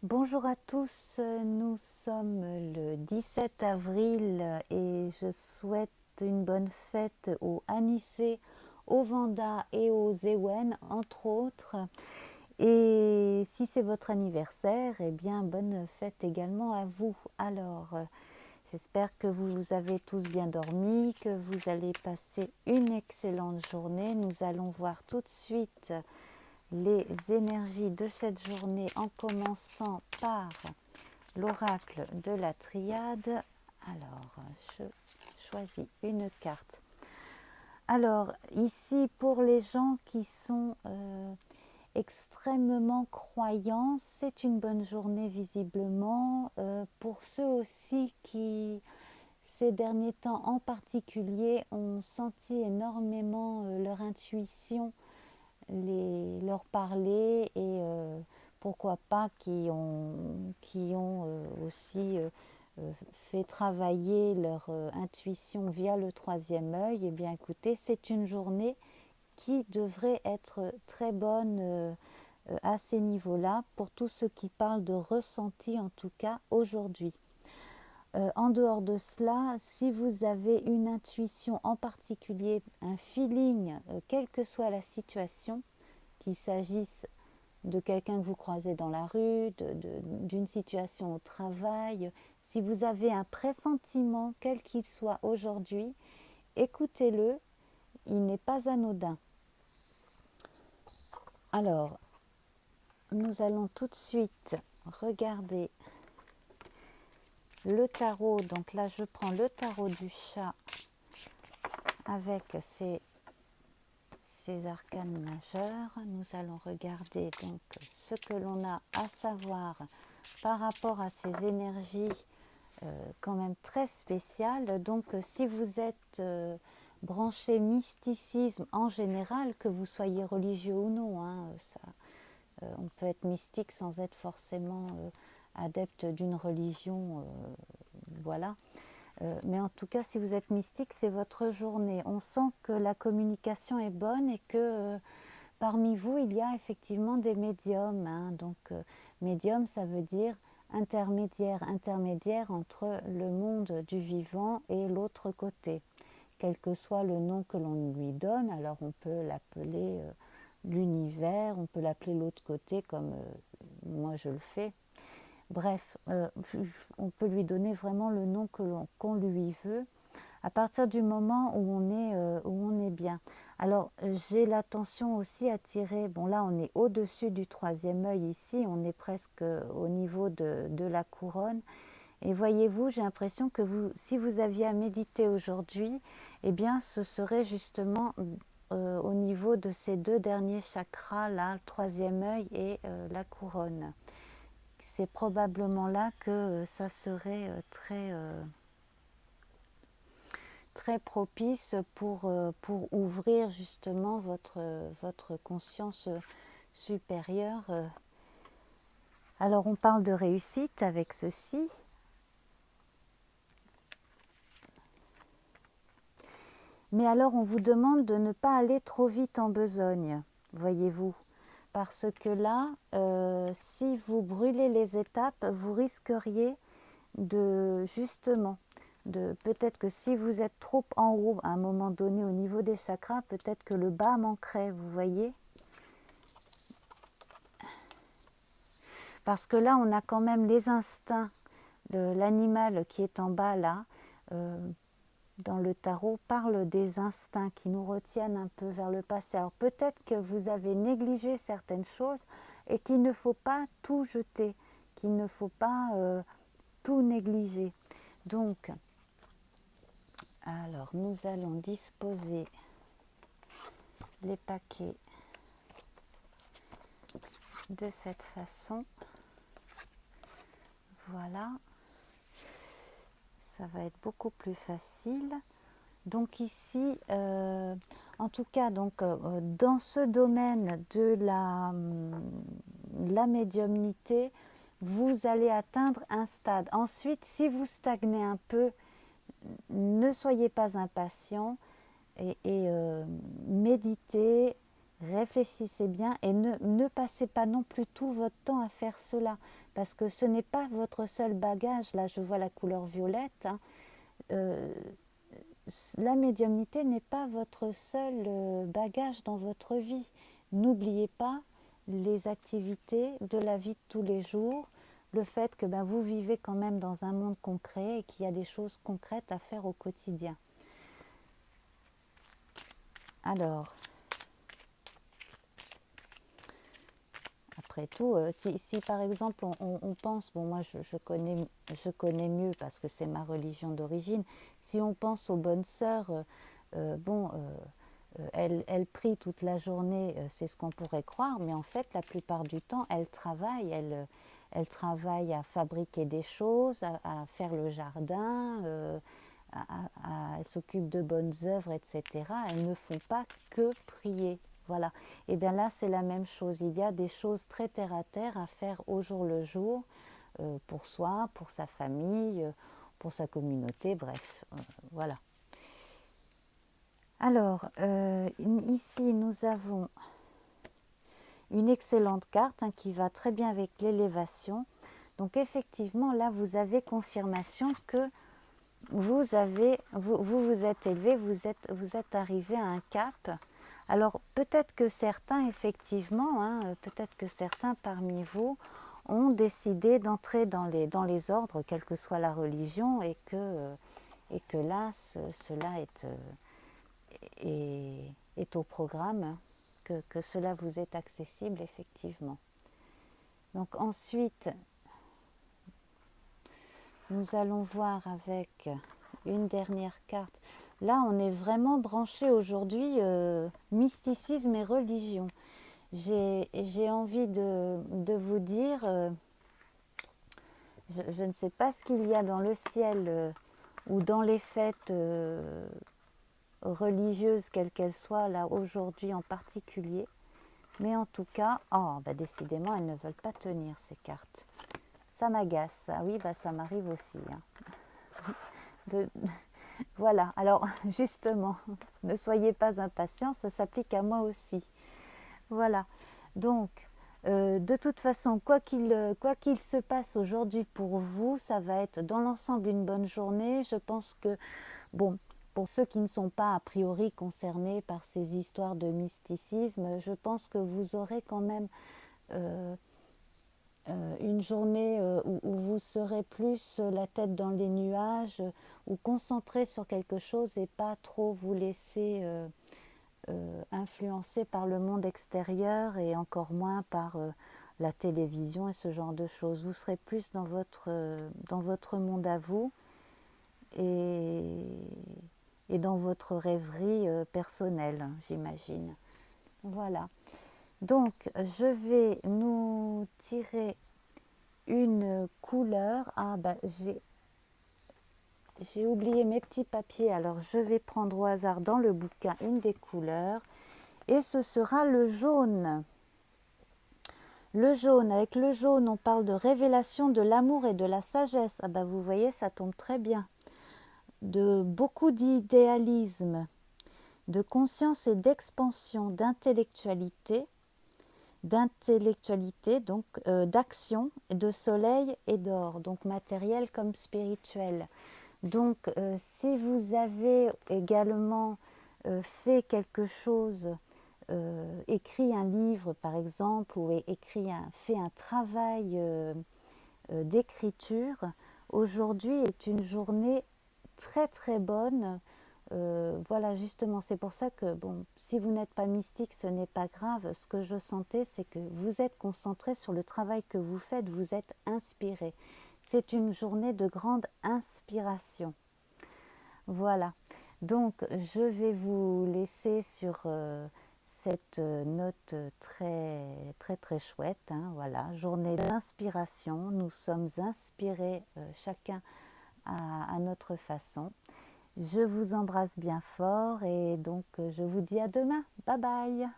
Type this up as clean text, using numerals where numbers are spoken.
Bonjour à tous, nous sommes le 17 avril et je souhaite une bonne fête aux Anissé, aux Vanda et aux Ewen, entre autres. Et si c'est votre anniversaire, eh bien bonne fête également à vous. Alors, j'espère que vous avez tous bien dormi, que vous allez passer une excellente journée. Nous allons voir tout de suite les énergies de cette journée en commençant par l'oracle de la triade. Alors, je choisis une carte. Alors, ici, pour les gens qui sont extrêmement croyants, c'est une bonne journée visiblement. Pour ceux aussi qui, ces derniers temps en particulier, ont senti énormément leur intuition leur parler et pourquoi pas qui ont aussi fait travailler leur intuition via le troisième œil. Eh bien écoutez, c'est une journée qui devrait être très bonne à ces niveaux-là pour tous ceux qui parlent de ressenti en tout cas aujourd'hui. En dehors de cela, si vous avez une intuition en particulier, un feeling, quelle que soit la situation, qu'il s'agisse de quelqu'un que vous croisez dans la rue, d'une situation au travail, si vous avez un pressentiment, quel qu'il soit aujourd'hui, écoutez-le, il n'est pas anodin. Alors, nous allons tout de suite regarder le tarot. Donc là, je prends le tarot du chat avec ses arcanes majeures. Nous allons regarder donc ce que l'on a à savoir par rapport à ces énergies quand même très spéciales. Donc si vous êtes branché mysticisme en général, que vous soyez religieux ou non, on peut être mystique sans être forcément adepte d'une religion, voilà. Mais en tout cas, si vous êtes mystique, c'est votre journée. On sent que la communication est bonne et que parmi vous, il y a effectivement des médiums. Donc, médium, ça veut dire intermédiaire entre le monde du vivant et l'autre côté. Quel que soit le nom que l'on lui donne, alors on peut l'appeler l'univers, on peut l'appeler l'autre côté comme moi je le fais. Bref, on peut lui donner vraiment le nom qu'on lui veut à partir du moment où on est bien. Alors, j'ai l'attention aussi attirée, bon là on est au-dessus du troisième œil ici, on est presque au niveau de la couronne. Et voyez-vous, j'ai l'impression que si vous aviez à méditer aujourd'hui, eh bien ce serait justement au niveau de ces deux derniers chakras, là, le troisième œil et la couronne. C'est probablement là que ça serait très propice pour ouvrir justement votre conscience supérieure. Alors on parle de réussite avec ceci. Mais alors on vous demande de ne pas aller trop vite en besogne, voyez-vous. Parce que là, si vous brûlez les étapes, vous risqueriez de justement, peut-être que si vous êtes trop en haut à un moment donné au niveau des chakras, peut-être que le bas manquerait, vous voyez. Parce que là, on a quand même les instincts de l'animal qui est en bas là, dans le tarot, parle des instincts qui nous retiennent un peu vers le passé. Alors peut-être que vous avez négligé certaines choses et qu'il ne faut pas tout jeter, qu'il ne faut pas tout négliger. Donc, alors nous allons disposer les paquets de cette façon. Voilà. Ça va être beaucoup plus facile. Donc ici, en tout cas, dans ce domaine de la médiumnité, vous allez atteindre un stade. Ensuite, si vous stagnez un peu, ne soyez pas impatient et méditez, Réfléchissez bien et ne passez pas non plus tout votre temps à faire cela, parce que ce n'est pas votre seul bagage. Là, je vois la couleur violette, hein. Euh, la médiumnité n'est pas votre seul bagage dans votre vie. N'oubliez pas les activités de la vie de tous les jours, le fait que vous vivez quand même dans un monde concret et qu'il y a des choses concrètes à faire au quotidien. Alors, après tout, si par exemple on pense, bon moi je connais mieux parce que c'est ma religion d'origine, si on pense aux bonnes sœurs, elles prient toute la journée, c'est ce qu'on pourrait croire, mais en fait la plupart du temps elles travaillent à fabriquer des choses, à faire le jardin, elles s'occupent de bonnes œuvres, etc. Elles ne font pas que prier. Voilà. Et bien là, c'est la même chose. Il y a des choses très terre à terre à faire au jour le jour, pour soi, pour sa famille, pour sa communauté, bref. Voilà. Alors, ici, nous avons une excellente carte qui va très bien avec l'élévation. Donc effectivement, là, vous avez confirmation que vous vous êtes élevé, vous êtes arrivé à un cap. Alors peut-être que certains, effectivement, peut-être que certains parmi vous ont décidé d'entrer dans les ordres, quelle que soit la religion, et que là, cela est au programme, que cela vous est accessible, effectivement. Donc ensuite, nous allons voir avec une dernière carte. Là, on est vraiment branché aujourd'hui mysticisme et religion. J'ai envie de vous dire, je ne sais pas ce qu'il y a dans le ciel ou dans les fêtes religieuses, quelles qu'elles soient, là aujourd'hui en particulier. Mais en tout cas, décidément, elles ne veulent pas tenir ces cartes. Ça m'agace. Ah oui, ça m'arrive aussi. Voilà, alors justement, ne soyez pas impatients, ça s'applique à moi aussi. Voilà, donc de toute façon, quoi qu'il se passe aujourd'hui pour vous, ça va être dans l'ensemble une bonne journée. Je pense que, bon, pour ceux qui ne sont pas a priori concernés par ces histoires de mysticisme, je pense que vous aurez quand même une journée où vous serez plus la tête dans les nuages, ou concentré sur quelque chose et pas trop vous laisser influencer par le monde extérieur et encore moins par la télévision et ce genre de choses. Vous serez plus dans votre monde à vous et dans votre rêverie personnelle, j'imagine. Voilà. Donc, je vais nous tirer une couleur. J'ai oublié mes petits papiers, alors je vais prendre au hasard dans le bouquin une des couleurs. Et ce sera le jaune. Le jaune, avec le jaune, on parle de révélation de l'amour et de la sagesse. Vous voyez, ça tombe très bien. De beaucoup d'idéalisme, de conscience et d'expansion, d'intellectualité, donc d'action, de soleil et d'or, donc matériel comme spirituel. Donc si vous avez également fait quelque chose, écrit un livre par exemple, ou fait un travail d'écriture, aujourd'hui est une journée très très bonne. Voilà, justement, c'est pour ça que, bon, si vous n'êtes pas mystique, ce n'est pas grave. Ce que je sentais, c'est que vous êtes concentré sur le travail que vous faites, vous êtes inspiré. C'est une journée de grande inspiration. Voilà. Donc, je vais vous laisser sur cette note très, très, très chouette. Voilà, journée d'inspiration. Nous sommes inspirés chacun à notre façon. Je vous embrasse bien fort et donc je vous dis à demain. Bye bye.